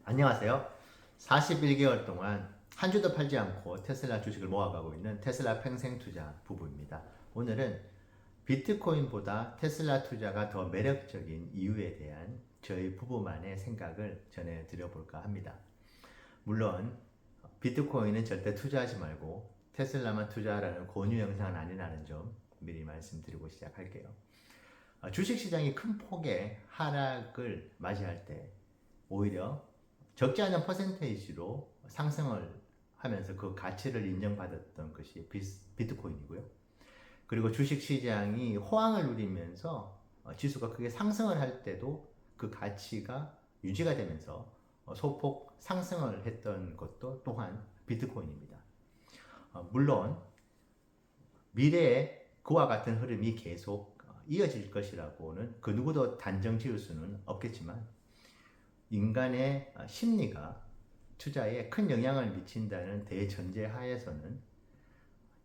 안녕하세요. 41개월 동안 한 주도 팔지 않고 테슬라 주식을 모아가고 있는 테슬라 평생 투자 부부입니다. 오늘은 비트코인보다 테슬라 투자가 더 매력적인 이유에 대한 저희 부부만의 생각을 전해드려 볼까 합니다. 물론 비트코인은 절대 투자하지 말고 테슬라만 투자하라는 권유 영상은 아니라는 점 미리 말씀드리고 시작할게요. 주식시장이 큰 폭의 하락을 맞이할 때 오히려 적지 않은 퍼센테이지로 상승을 하면서 그 가치를 인정받았던 것이 비트코인이고요. 그리고 주식시장이 호황을 누리면서 지수가 크게 상승을 할 때도 그 가치가 유지가 되면서 소폭 상승을 했던 것도 또한 비트코인입니다. 물론 미래에 그와 같은 흐름이 계속 이어질 것이라고는 그 누구도 단정 지을 수는 없겠지만 인간의 심리가 투자에 큰 영향을 미친다는 대전제 하에서는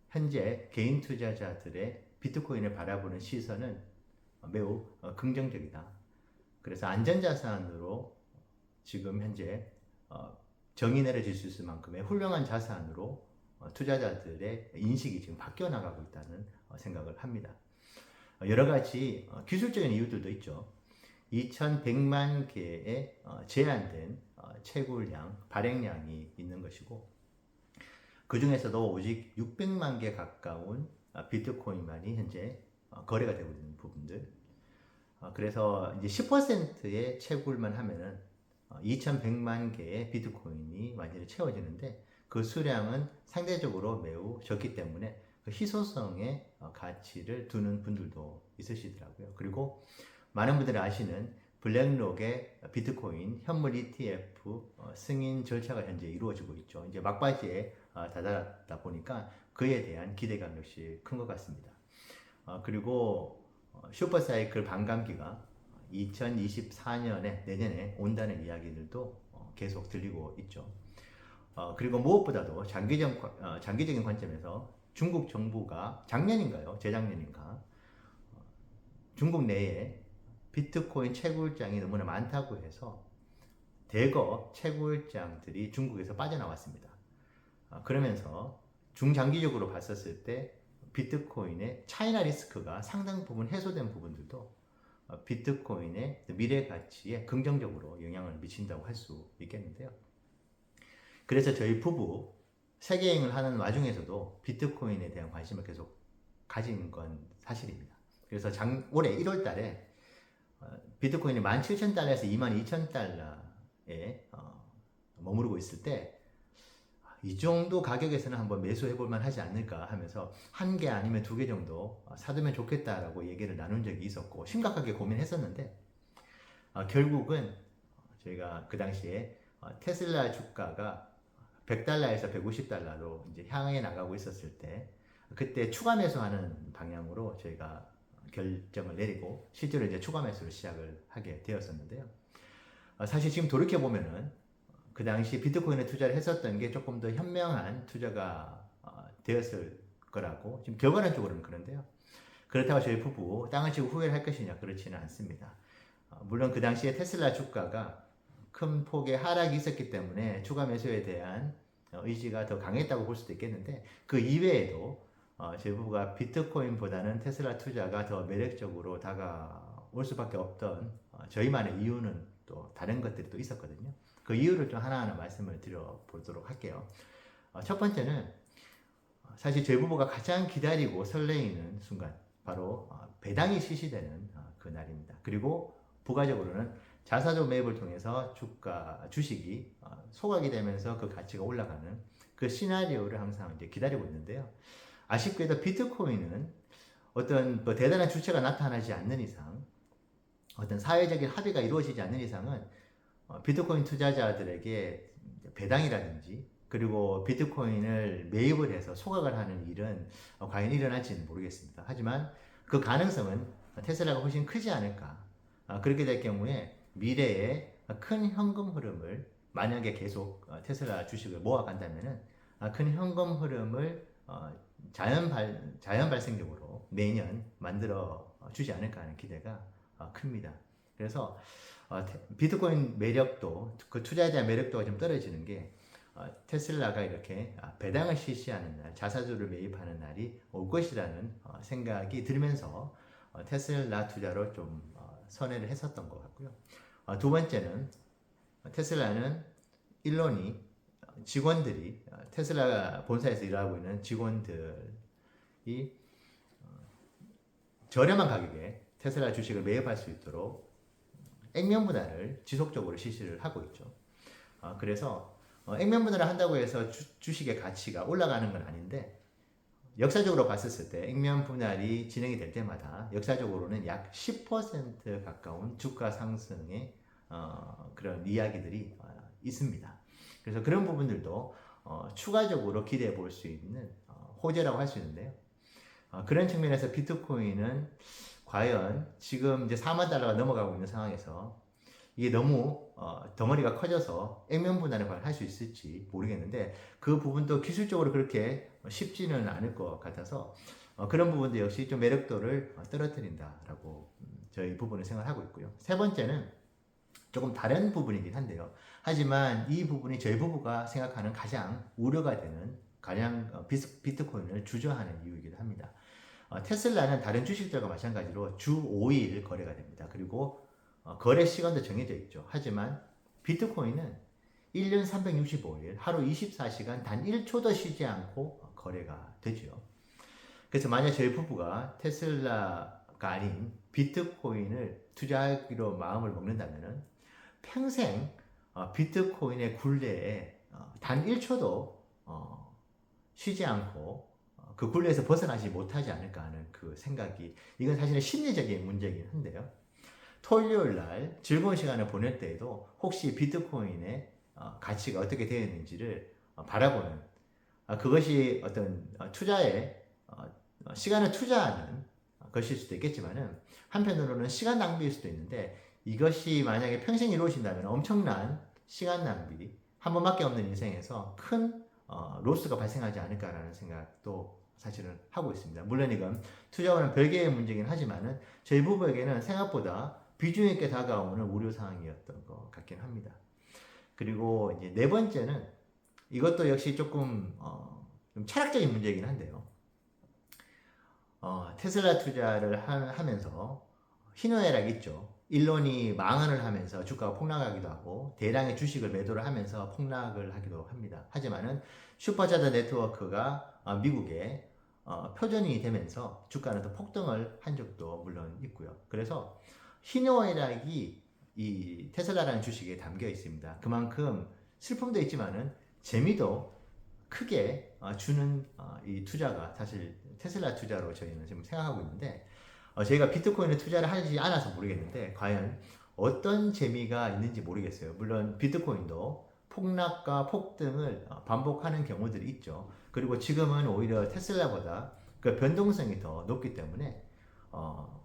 현재 개인 투자자들의 비트코인을 바라보는 시선은 매우 긍정적이다. 그래서 안전자산으로 지금 현재 정의 내려질 수 있을 만큼의 훌륭한 자산으로 투자자들의 인식이 지금 바뀌어 나가고 있다는 생각을 합니다. 여러 가지 기술적인 이유들도 있죠. 2100만 개의 제한된 채굴량, 발행량이 있는 것이고 그 중에서도 오직 600만 개 가까운 비트코인만이 현재 거래가 되고 있는 부분들. 그래서 이제 10%의 채굴만 하면은 2100만 개의 비트코인이 완전히 채워지는데 그 수량은 상대적으로 매우 적기 때문에 그 희소성의 가치를 두는 분들도 있으시더라고요. 그리고 많은 분들이 아시는 블랙록의 비트코인 현물 ETF 승인 절차가 현재 이루어지고 있죠. 이제 막바지에 다다랐다 보니까 그에 대한 기대감 역시 큰 것 같습니다. 그리고 슈퍼사이클 반감기가 2024년에 내년에 온다는 이야기들도 계속 들리고 있죠. 그리고 무엇보다도 장기적인 관점에서 중국 정부가 작년인가요? 재작년인가? 중국 내에 비트코인 채굴장이 너무나 많다고 해서 대거 채굴장들이 중국에서 빠져나왔습니다. 그러면서 중장기적으로 봤었을 때 비트코인의 차이나 리스크가 상당 부분 해소된 부분들도 비트코인의 미래 가치에 긍정적으로 영향을 미친다고 할 수 있겠는데요. 그래서 저희 부부 세계여행을 하는 와중에서도 비트코인에 대한 관심을 계속 가진 건 사실입니다. 그래서 올해 1월 달에 비트코인이 17,000달러에서 22,000달러에 머무르고 있을 때 이 정도 가격에서는 한번 매수해 볼 만하지 않을까 하면서 한 개 아니면 두 개 정도 사두면 좋겠다라고 얘기를 나눈 적이 있었고 심각하게 고민했었는데 결국은 저희가 그 당시에 테슬라 주가가 100달러에서 150달러로 이제 향해 나가고 있었을 때 그때 추가 매수하는 방향으로 저희가 결정을 내리고 실제로 이제 추가 매수를 시작을 하게 되었었는데요. 사실 지금 돌이켜 보면은 그 당시 비트코인에 투자를 했었던 게 조금 더 현명한 투자가 되었을 거라고 지금 결과론적으로는 그런데요. 그렇다고 저희 부부 땅을 치고 후회를 할 것이냐 그렇지는 않습니다. 물론 그 당시에 테슬라 주가가 큰 폭의 하락이 있었기 때문에 추가 매수에 대한 의지가 더 강했다고 볼 수도 있겠는데 그 이외에도 저희 부부가 비트코인보다는 테슬라 투자가 더 매력적으로 다가올 수밖에 없던 저희만의 이유는 또 다른 것들이 또 있었거든요. 그 이유를 좀 하나하나 말씀을 드려보도록 할게요. 첫 번째는 사실 저희 부부가 가장 기다리고 설레이는 순간 바로 배당이 실시되는 그 날입니다. 그리고 부가적으로는 자사주 매입을 통해서 주식이 소각이 되면서 그 가치가 올라가는 그 시나리오를 항상 이제 기다리고 있는데요. 아쉽게도 비트코인은 어떤 뭐 대단한 주체가 나타나지 않는 이상, 어떤 사회적인 합의가 이루어지지 않는 이상은 비트코인 투자자들에게 배당이라든지 그리고 비트코인을 매입을 해서 소각을 하는 일은 과연 일어날지는 모르겠습니다. 하지만 그 가능성은 테슬라가 훨씬 크지 않을까. 그렇게 될 경우에 미래에 큰 현금 흐름을 만약에 계속 테슬라 주식을 모아간다면은 큰 현금 흐름을 자연 발생적으로 매년 만들어 주지 않을까 하는 기대가 큽니다. 그래서 비트코인 매력도 그 투자에 대한 매력도가 좀 떨어지는 게 테슬라가 이렇게 배당을 실시하는 날, 자사주를 매입하는 날이 올 것이라는 생각이 들면서 테슬라 투자로 좀 선회를 했었던 것 같고요. 두 번째는 테슬라는 일론이 직원들이 테슬라 본사에서 일하고 있는 직원들이 저렴한 가격에 테슬라 주식을 매입할 수 있도록 액면 분할을 지속적으로 실시를 하고 있죠. 그래서 액면 분할을 한다고 해서 주식의 가치가 올라가는 건 아닌데 역사적으로 봤었을 때 액면 분할이 진행이 될 때마다 역사적으로는 약 10% 가까운 주가 상승의 그런 이야기들이 있습니다. 그래서 그런 부분들도 추가적으로 기대해 볼 수 있는 호재라고 할 수 있는데요. 그런 측면에서 비트코인은 과연 지금 이제 4만 달러가 넘어가고 있는 상황에서 이게 너무 덩어리가 커져서 액면 분할을 할 수 있을지 모르겠는데 그 부분도 기술적으로 그렇게 쉽지는 않을 것 같아서 그런 부분도 역시 좀 매력도를 떨어뜨린다라고 저희 부분을 생각하고 있고요. 세 번째는 조금 다른 부분이긴 한데요. 하지만 이 부분이 저희 부부가 생각하는 가장 우려가 되는 가장 비트코인을 주저하는 이유이기도 합니다. 테슬라는 다른 주식들과 마찬가지로 주 5일 거래가 됩니다. 그리고 거래 시간도 정해져 있죠. 하지만 비트코인은 1년 365일 하루 24시간 단 1초도 쉬지 않고 거래가 되죠. 그래서 만약 저희 부부가 테슬라가 아닌 비트코인을 투자하기로 마음을 먹는다면 평생 비트코인의 굴레에 단 1초도 쉬지 않고 그 굴레에서 벗어나지 못하지 않을까 하는 그 생각이 이건 사실은 심리적인 문제이긴 한데요. 토요일 날 즐거운 시간을 보낼 때에도 혹시 비트코인의 가치가 어떻게 되어 있는지를 바라보는 그것이 어떤 투자에 시간을 투자하는 것일 수도 있겠지만은 한편으로는 시간 낭비일 수도 있는데 이것이 만약에 평생 이루어진다면 엄청난 시간 낭비 한 번밖에 없는 인생에서 큰 로스가 발생하지 않을까라는 생각도 사실은 하고 있습니다. 물론 이건 투자와는 별개의 문제긴 하지만은 저희 부부에게는 생각보다 비중 있게 다가오는 우려 사항이었던 것 같긴 합니다. 그리고 이제 네 번째는 이것도 역시 조금 좀 철학적인 문제이긴 한데요. 테슬라 투자를 하면서 희노애락 있죠. 일론이 망언을 하면서 주가가 폭락하기도 하고 대량의 주식을 매도를 하면서 폭락을 하기도 합니다. 하지만은 슈퍼차저 네트워크가 미국에 표전이 되면서 주가는 또 폭등을 한 적도 물론 있고요. 그래서 희노애락이 이 테슬라라는 주식에 담겨 있습니다. 그만큼 슬픔도 있지만은 재미도 크게 주는 이 투자가 사실 테슬라 투자로 저희는 지금 생각하고 있는데 저희가 비트코인에 투자를 하지 않아서 모르겠는데 과연 어떤 재미가 있는지 모르겠어요. 물론 비트코인도 폭락과 폭등을 반복하는 경우들이 있죠. 그리고 지금은 오히려 테슬라보다 그 변동성이 더 높기 때문에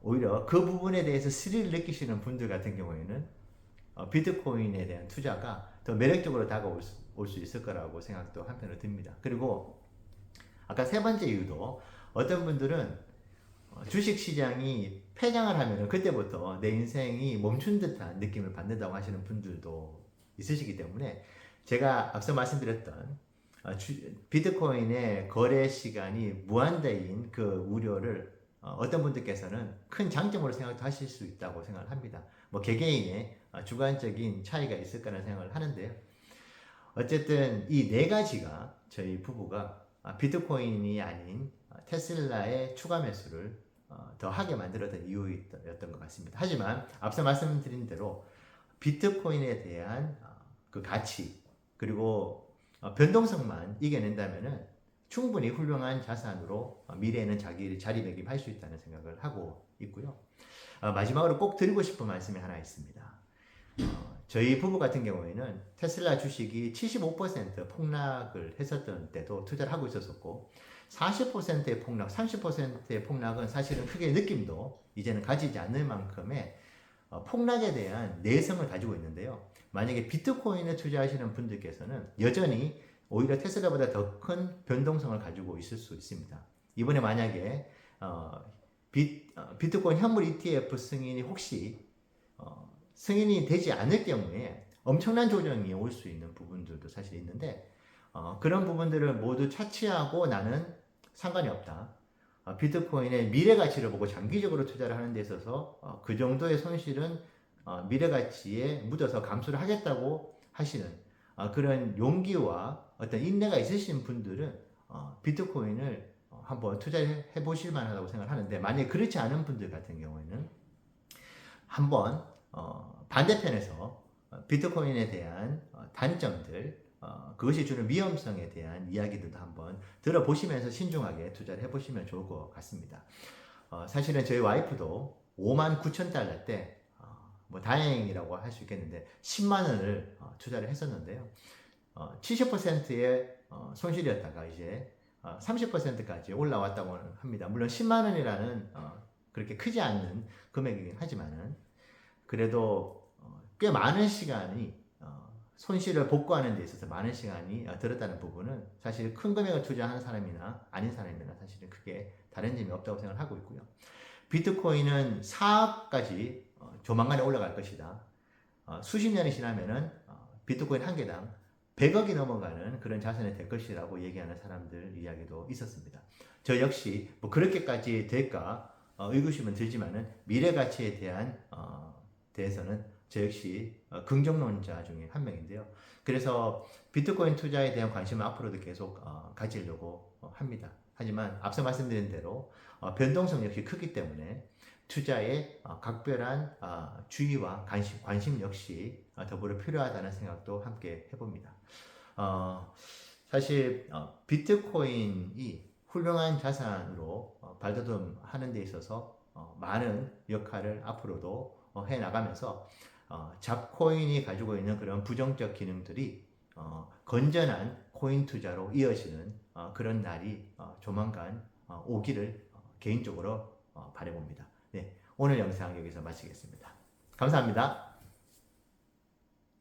오히려 그 부분에 대해서 스릴을 느끼시는 분들 같은 경우에는 비트코인에 대한 투자가 더 매력적으로 다가올 수 있을 거라고 생각도 한편으로 듭니다. 그리고 아까 세 번째 이유도 어떤 분들은 주식 시장이 폐장을 하면 그때부터 내 인생이 멈춘 듯한 느낌을 받는다고 하시는 분들도 있으시기 때문에 제가 앞서 말씀드렸던 비트코인의 거래 시간이 무한대인 그 우려를 어떤 분들께서는 큰 장점으로 생각도 하실 수 있다고 생각을 합니다. 뭐 개개인의 주관적인 차이가 있을 거라는 생각을 하는데요. 어쨌든 이 네 가지가 저희 부부가 비트코인이 아닌 테슬라의 추가 매수를 더 하게 만들었던 이유였던 것 같습니다. 하지만 앞서 말씀드린 대로 비트코인에 대한 그 가치 그리고 변동성만 이겨낸다면은 충분히 훌륭한 자산으로 미래에는 자기를 자리매김할 수 있다는 생각을 하고 있고요. 마지막으로 꼭 드리고 싶은 말씀이 하나 있습니다. 저희 부부 같은 경우에는 테슬라 주식이 75% 폭락을 했었던 때도 투자를 하고 있었었고 40%의 폭락, 30%의 폭락은 사실은 크게 느낌도 이제는 가지지 않을 만큼의 폭락에 대한 내성을 가지고 있는데요. 만약에 비트코인에 투자하시는 분들께서는 여전히 오히려 테슬라보다 더 큰 변동성을 가지고 있을 수 있습니다. 이번에 만약에 비트코인 현물 ETF 승인이 혹시 승인이 되지 않을 경우에 엄청난 조정이 올 수 있는 부분들도 사실 있는데 그런 부분들을 모두 차치하고 나는 상관이 없다. 비트코인의 미래 가치를 보고 장기적으로 투자를 하는 데 있어서 그 정도의 손실은 미래 가치에 묻어서 감수를 하겠다고 하시는 그런 용기와 어떤 인내가 있으신 분들은 비트코인을 한번 투자해 보실 만하다고 생각을 하는데, 만약에 그렇지 않은 분들 같은 경우에는 한번 반대편에서 비트코인에 대한 단점들, 그것이 주는 위험성에 대한 이야기들도 한번 들어보시면서 신중하게 투자를 해보시면 좋을 것 같습니다. 사실은 저희 와이프도 5만 9천 달러 때 뭐 다행이라고 할 수 있겠는데 10만 원을 투자를 했었는데요. 70%의 손실이었다가 이제 30%까지 올라왔다고 합니다. 물론 10만 원이라는 그렇게 크지 않는 금액이긴 하지만은 그래도 꽤 많은 시간이 손실을 복구하는 데 있어서 많은 시간이 들었다는 부분은 사실 큰 금액을 투자하는 사람이나 아닌 사람이나 사실은 크게 다른 점이 없다고 생각을 하고 있고요. 비트코인은 4억까지 조만간에 올라갈 것이다. 수십 년이 지나면은 비트코인 한 개당 100억이 넘어가는 그런 자산이 될 것이라고 얘기하는 사람들 이야기도 있었습니다. 저 역시 뭐 그렇게까지 될까 의구심은 들지만은 미래 가치에 대한 대해서는 저 역시 긍정론자 중에 한 명인데요. 그래서 비트코인 투자에 대한 관심을 앞으로도 계속 가지려고 합니다. 하지만 앞서 말씀드린 대로 변동성 역시 크기 때문에 투자에 각별한 주의와 관심 역시 더불어 필요하다는 생각도 함께 해봅니다. 사실 비트코인이 훌륭한 자산으로 발돋움하는 데 있어서 많은 역할을 앞으로도 해나가면서 잡코인이 가지고 있는 그런 부정적 기능들이 건전한 코인 투자로 이어지는 그런 날이 조만간 오기를 개인적으로 바라봅니다. 네, 오늘 영상 여기서 마치겠습니다. 감사합니다.